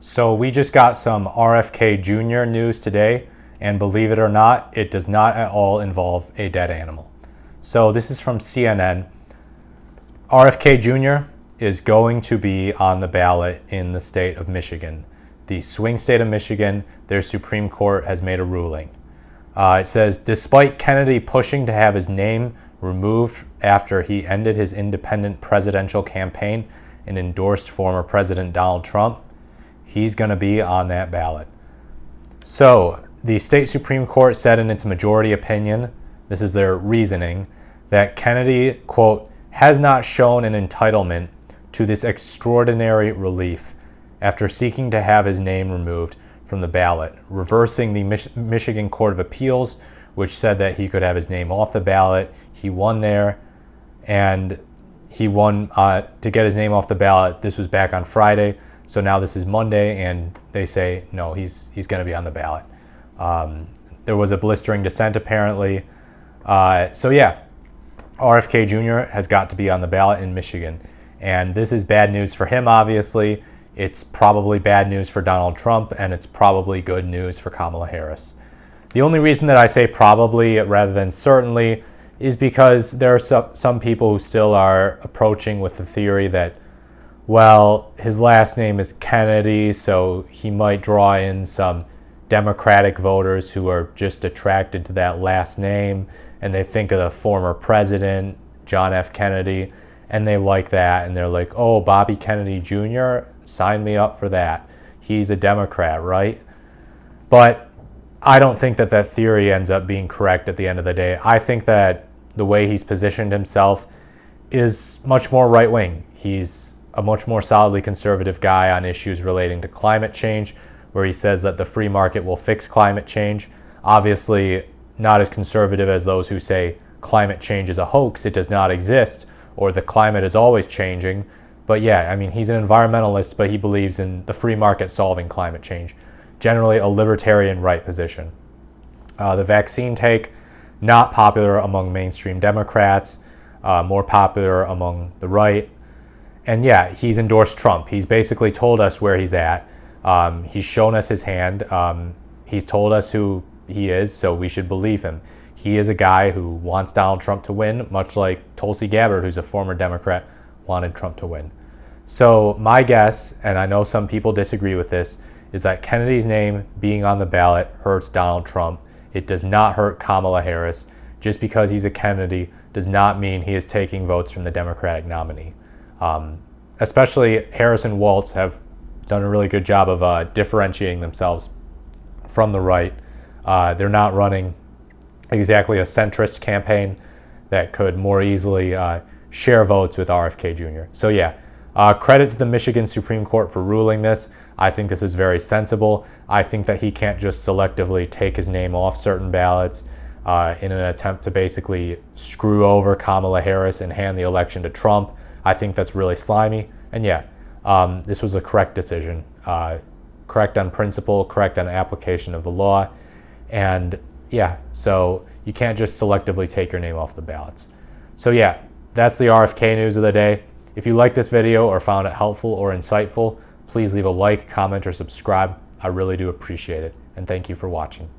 So we just got some RFK Jr. news today, and believe it or not, it does not at all involve a dead animal. So this is from CNN. RFK Jr. is going to be on the ballot in the state of Michigan. The swing state of Michigan, their Supreme Court has made a ruling. It says, despite Kennedy pushing to have his name removed after he ended his independent presidential campaign and endorsed former President Donald Trump, he's going to be on that ballot. So the state Supreme Court said in its majority opinion, this is their reasoning, that Kennedy, quote, has not shown an entitlement to this extraordinary relief after seeking to have his name removed from the ballot, reversing the Michigan Court of Appeals, which said that he could have his name off the ballot. He won there, and he won to get his name off the ballot. This was back on Friday. So now this is Monday, and they say, no, he's going to be on the ballot. There was a blistering dissent, apparently. So yeah, RFK Jr. has got to be on the ballot in Michigan. And this is bad news for him, obviously. It's probably bad news for Donald Trump, and it's probably good news for Kamala Harris. The only reason that I say probably rather than certainly is because there are some people who still are approaching with the theory that, well, his last name is Kennedy, so he might draw in some Democratic voters who are just attracted to that last name, and they think of the former president, John F. Kennedy, and they like that, and they're like, oh, Bobby Kennedy Jr., sign me up for that. He's a Democrat, right? But I don't think that that theory ends up being correct at the end of the day. I think that the way he's positioned himself is much more right-wing. He's a much more solidly conservative guy on issues relating to climate change, where he says that the free market will fix climate change. Obviously, not as conservative as those who say climate change is a hoax, it does not exist, or the climate is always changing. But yeah, I mean, he's an environmentalist, but he believes in the free market solving climate change. Generally a libertarian right position. The vaccine take, not popular among mainstream Democrats, more popular among the right. And yeah, he's endorsed Trump. He's basically told us where he's at. He's shown us his hand. He's told us who he is, so we should believe him. He is a guy who wants Donald Trump to win, much like Tulsi Gabbard, who's a former Democrat, wanted Trump to win. So my guess, and I know some people disagree with this, is that Kennedy's name being on the ballot hurts Donald Trump. It does not hurt Kamala Harris. Just because he's a Kennedy does not mean he is taking votes from the Democratic nominee. Especially Harris and Walz have done a really good job of differentiating themselves from the right. They're not running exactly a centrist campaign that could more easily share votes with RFK Jr. So yeah, credit to the Michigan Supreme Court for ruling this. I think this is very sensible. I think that he can't just selectively take his name off certain ballots in an attempt to basically screw over Kamala Harris and hand the election to Trump. I think that's really slimy. And yeah, this was a correct decision. Correct on principle, correct on application of the law. And yeah, so you can't just selectively take your name off the ballots. So yeah, that's the RFK news of the day. If you liked this video or found it helpful or insightful, please leave a like, comment, or subscribe. I really do appreciate it. And thank you for watching.